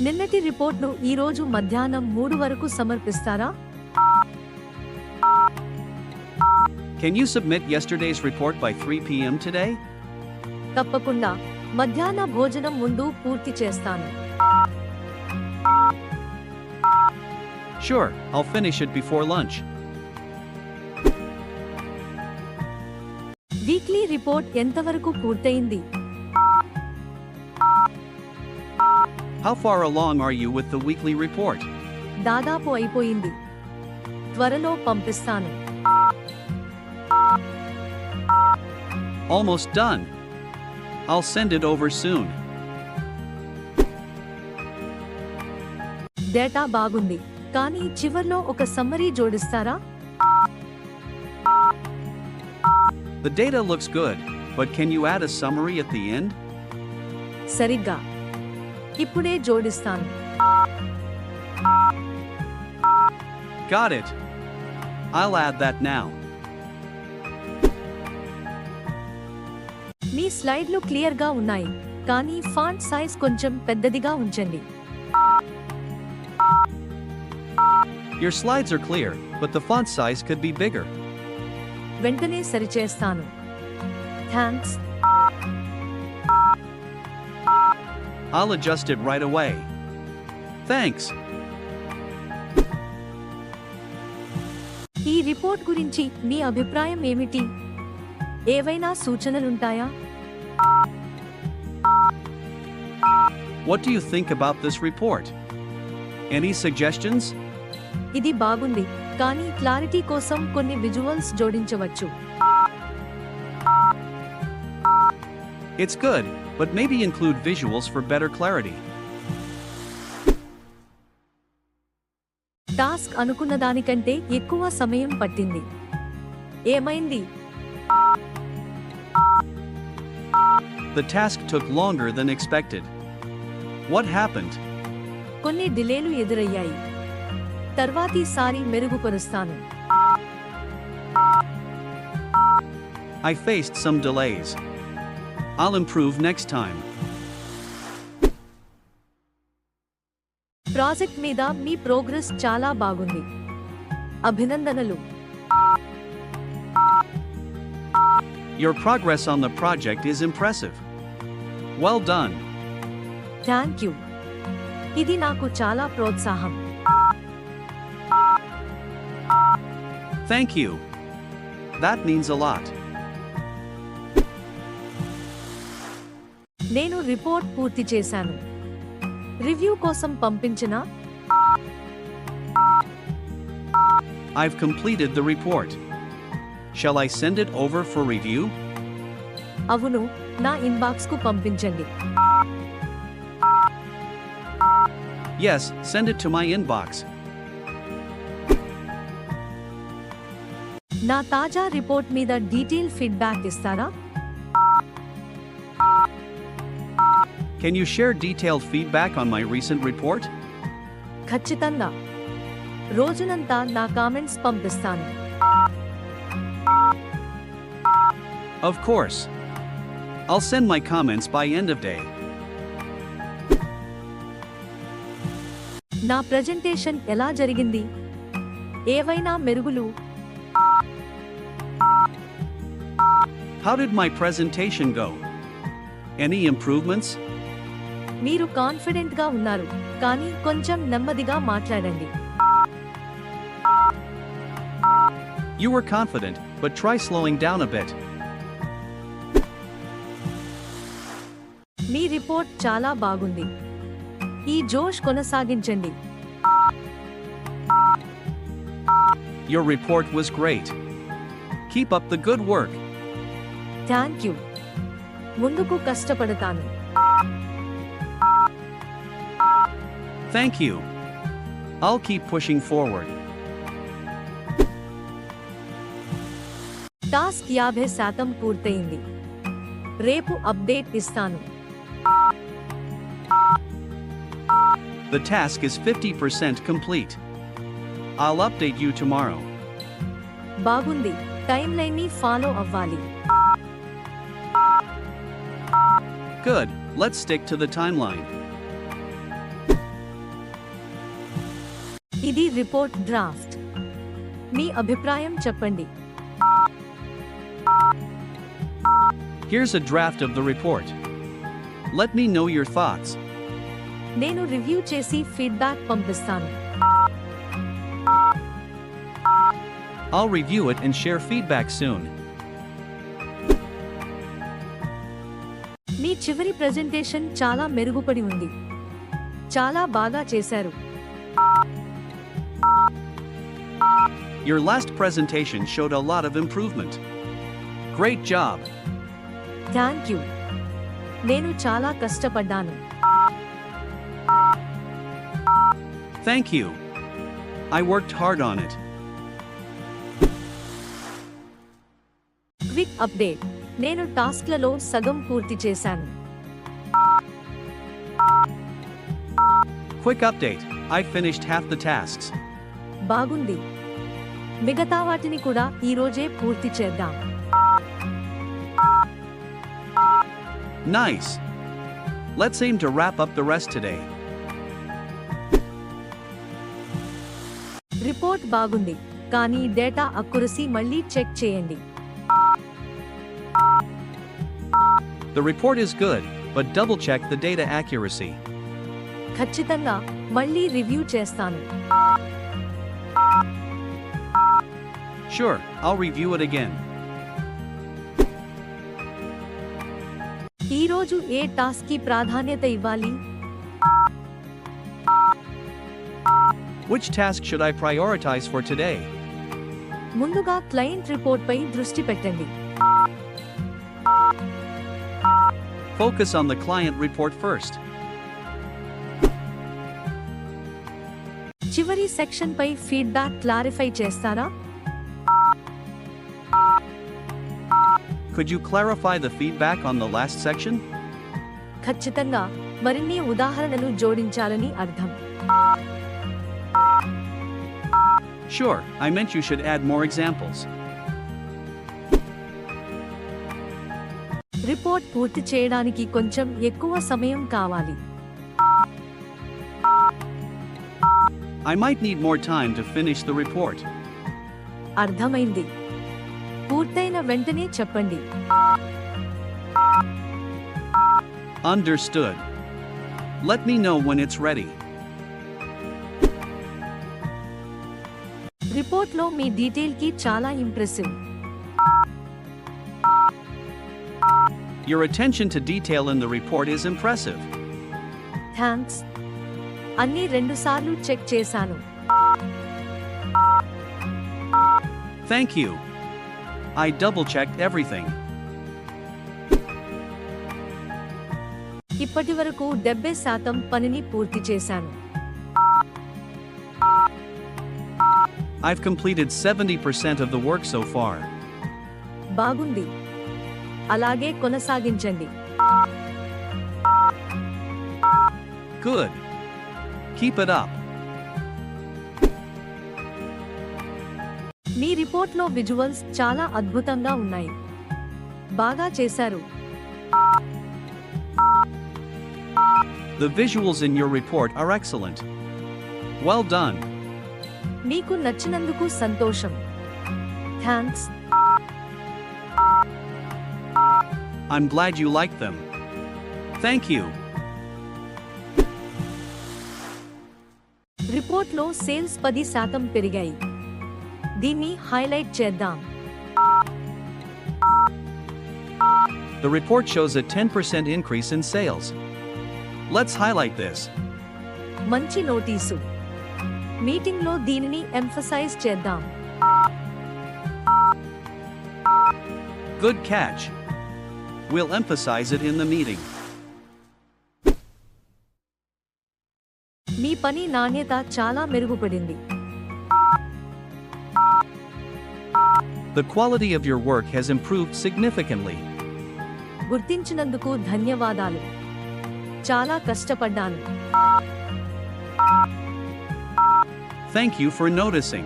నిన్నటి రిపోర్ట్ను ఈ రోజు మధ్యాహ్నం 3 వరకు సమర్పిస్తారా? Can you submit yesterday's report by 3 p.m. today? తప్పకుండా మధ్యాహ్న భోజనం ముందు పూర్తి చేస్తాను. Sure, I'll finish it before lunch. Weekly report ఎంతవరకు పూర్తయింది? How far along are you with the weekly report? దాదాపు అయిపోయింది. త్వరలో పంపిస్తాను. Almost done. I'll send it over soon. Data బాగుంది, కానీ చివర్లో ఒక summary జోడిస్తారా? The data looks good, but can you add a summary at the end? సరిగ్గా. ఇప్పుడే జోడిస్తాను. Got it. I'll add that now. మీ స్లైడ్లు క్లియర్గా ఉన్నాయి, కానీ ఫాంట్ సైజ్ కొంచెం పెద్దదిగా ఉంచండి. Your slides are clear, but the font size could be bigger. వెంటనే సరిచేస్తాను. Thanks. I'll adjust it right away. Thanks. ఈ రిపోర్ట్ గురించి మీ అభిప్రాయం ఏమిటి? ఏవైనా సూచనలుంటాయా? What do you think about this report? Any suggestions? ఇది బాగుంది, కానీ క్లారిటీ కోసం కొన్ని విజువల్స్ జోడించవచ్చు. It's good, but maybe include visuals for better clarity. Task అనుకున్న దానికంటే ఎక్కువ సమయం పట్టింది. ఏమైంది? The task took longer than expected. What happened? కొన్ని డిలేలు ఎదురయ్యాయి. తర్వాతీసారి మెరుగుపరుస్తాను. I faced some delays. I'll improve next time. Project మీద మీ ప్రోగ్రెస్ చాలా బాగుంది. అభినందనలు. Your progress on the project is impressive. Well done. Thank you. ఇది నాకు చాలా ప్రోత్సాహం. Thank you. That means a lot. నేను రిపోర్ట్ పూర్తి చేశాను. రివ్యూ కోసం పంపించినా? I've completed the report. Shall I send it over for review? అవును, నా ఇన్బాక్స్కు పంపించండి. Yes, send it to my inbox. నా తాజా రిపోర్ట్ మీద డీటెయిల్ ఫీడ్బ్యాక్ ఇస్తారా? Can you share detailed feedback on my recent report? ఖచ్చితంగా. రోజునంతా నా కామెంట్స్ పంపిస్తాను. Of course. I'll send my comments by end of day. నా ప్రెజెంటేషన్ ఎలా జరిగింది? ఏవైనా మెరుగులు? How did my presentation go? Any improvements? మీరు కాన్ఫిడెంట్ గా ఉన్నారు, కానీ కొంచెం నెమ్మదిగా మాట్లాడండి. You were confident, but try slowing down a bit. Me report చాలా బాగుంది. ఈ జోష్ కొనసాగించండి. Your report was great. Keep up the good work. Thank you. ముందుకు కష్టపడతాను. Thank you. I'll keep pushing forward. Task 50% పూర్తయింది. రేపు అప్డేట్ ఇస్తాను. The task is 50% complete. I'll update you tomorrow. బాగుంది. టైమ్ లైన్ ని ఫాలో అవ్వాలి. Good, let's stick to the timeline. ఇది report draft. మీ అభిప్రాయం చెప్పండి. Here's a draft of the report. Let me know your thoughts. నేను review చేసి feedback పంపిస్తాను. I'll review it and share feedback soon. మీ చివరి presentation చాలా మెరుగుపడి ఉంది. చాలా బాగా చేశారు. Your last presentation showed a lot of improvement. Great job. Thank you. నేను చాలా కష్టపడ్డాను. Thank you. I worked hard on it. Quick update. నేను టాస్క్లలో సగం పూర్తి చేశాను. Quick update. I finished half the tasks. బాగుంది. మిగతా వాటిని కూడా ఈ రోజే పూర్తి చేద్దాం. Nice. Let's aim to wrap up the rest today. Report బాగుంది, కానీ డేటా అక్యురసీ మళ్ళీ చెక్ చేయండి. The report is good, but double check the data accuracy. ఖచ్చితంగా మళ్ళీ రివ్యూ చేస్తాను. Sure, I'll review it again. ఈ రోజు ఏ టాస్క్ కి ప్రాధాన్యత ఇవ్వాలి? Which task should I prioritize for today? ముందుగా క్లయింట్ రిపోర్ట్ పై దృష్టి పెట్టండి. Focus on the client report first. చివరి సెక్షన్ పై ఫీడ్బ్యాక్ క్లారిఫై చేస్తారా? Could you clarify the feedback on the last section? ఖచ్చితంగా మరిన్ని ఉదాహరణలు జోడించాలని అర్థం. Sure, I meant you should add more examples. Report పూర్తి చేయడానికి కొంచెం ఎక్కువ సమయం కావాలి. I might need more time to finish the report. అర్థమైంది. పూర్తయిన వెంటనే చెప్పండి. Understood. Let me know when it's ready. రిపోర్ట్లో మీ డీటెయిల్ కి చాలా impressive. Your attention to detail in the report is impressive. Thanks. అన్ని 2 సార్లు చెక్ చేశాను. Thank you. I double-checked everything. ఇప్పటివరకు 70% పనిని పూర్తి చేశాను. I've completed 70% of the work so far. బాగుంది. అలాగే కొనసాగించండి. Good. Keep it up. మీ రిపోర్ట్లో విజువల్స్ చాలా అద్భుతంగా ఉన్నాయి. బాగా చేశారు. The visuals in your report are excellent. Well done. మీకు నచ్చినందుకు సంతోషం. Thanks. I'm glad you liked them. Thank you. రిపోర్ట్లో సేల్స్ 10% పెరిగాయి. దీన్ని హైలైట్ చేద్దాం. The report shows a 10% increase in sales. Let's highlight this. మంచి నోటీసు. మీటింగ్లో దీనిని ఎంఫసైజ్ చేద్దాం. Good catch. We'll emphasize it in the meeting. మీ పని నాణ్యత చాలా మెరుగుపడింది. The quality of your work has improved significantly. గుర్తించినందుకు ధన్యవాదాలు. చాలా కష్టపడ్డాను. Thank you for noticing.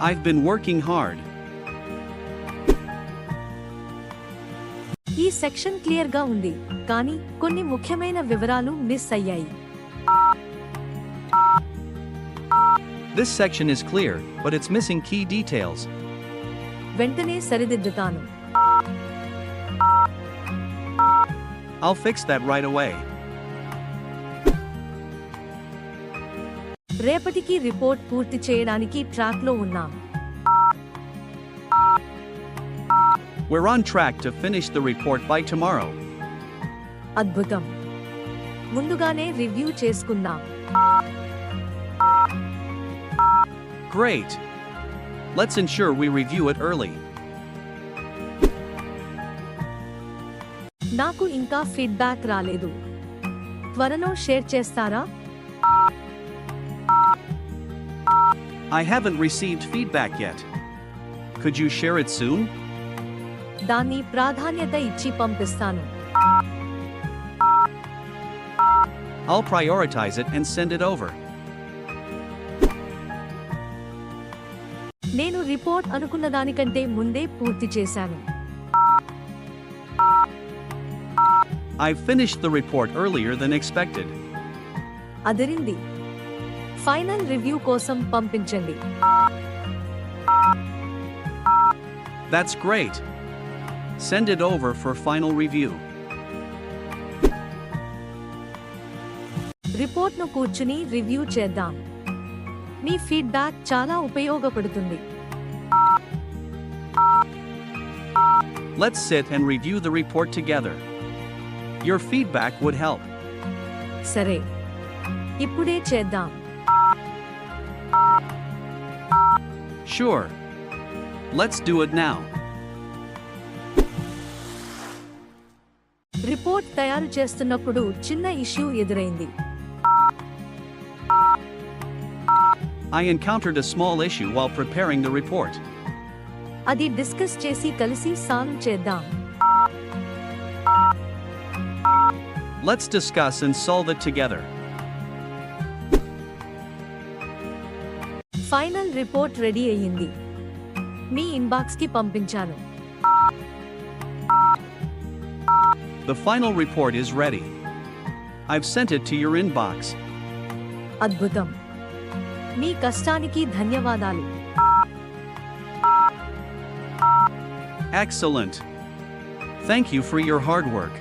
I've been working hard. ఈ సెక్షన్ క్లియర్గా ఉంది, కానీ కొన్ని ముఖ్యమైన వివరాలు మిస్ అయ్యాయి. This section is clear, but it's missing key details. వెంటనే సరిదిద్దుతాను. I'll fix that right away. రేపటికి రిపోర్ట్ పూర్తి చేయడానికి ట్రాక్లో ఉన్నాం. We're on track to finish the report by tomorrow. అద్భుతం. ముందుగానే రివ్యూ చేసుకుందాం. Great. Let's ensure we review it early. నాకు ఇంకా ఫీడ్బ్యాక్ రాలేదు. త్వరలో షేర్ చేస్తారా? I haven't received feedback yet. Could you share it soon? దాన్ని ప్రాధాన్యత ఇచ్చి పంపిస్తాను. I'll prioritize it and send it over. నేను రిపోర్ట్ అనుకున్న దానికంటే ముందే పూర్తి చేశాను. I've finished the report earlier than expected. Adirindi. Final review కోసం పంపించండి. That's great. Send it over for final review. రిపోర్ట్ను కూర్చుని రివ్యూ చేద్దాం. మీ ఫీడ్బ్యాక్ చాలా ఉపయోగపడుతుంది. Let's sit and review the report together. Your feedback would help. సరే, ఇప్పుడే చేద్దాం. Sure. Let's do it now. Report తయారు చేస్తున్నప్పుడు చిన్న ఇష్యూ ఎదురైంది. I encountered a small issue while preparing the report. అది డిస్కస్ చేసి కలిసి సాల్వ్ చేద్దాం. Let's discuss and solve it together. Final report ready అయ్యింది. మీ ఇన్బాక్స్కి పంపించాను. The final report is ready. I've sent it to your inbox. అద్భుతం. మీ కష్టానికి ధన్యవాదాలు. Excellent. Thank you for your hard work.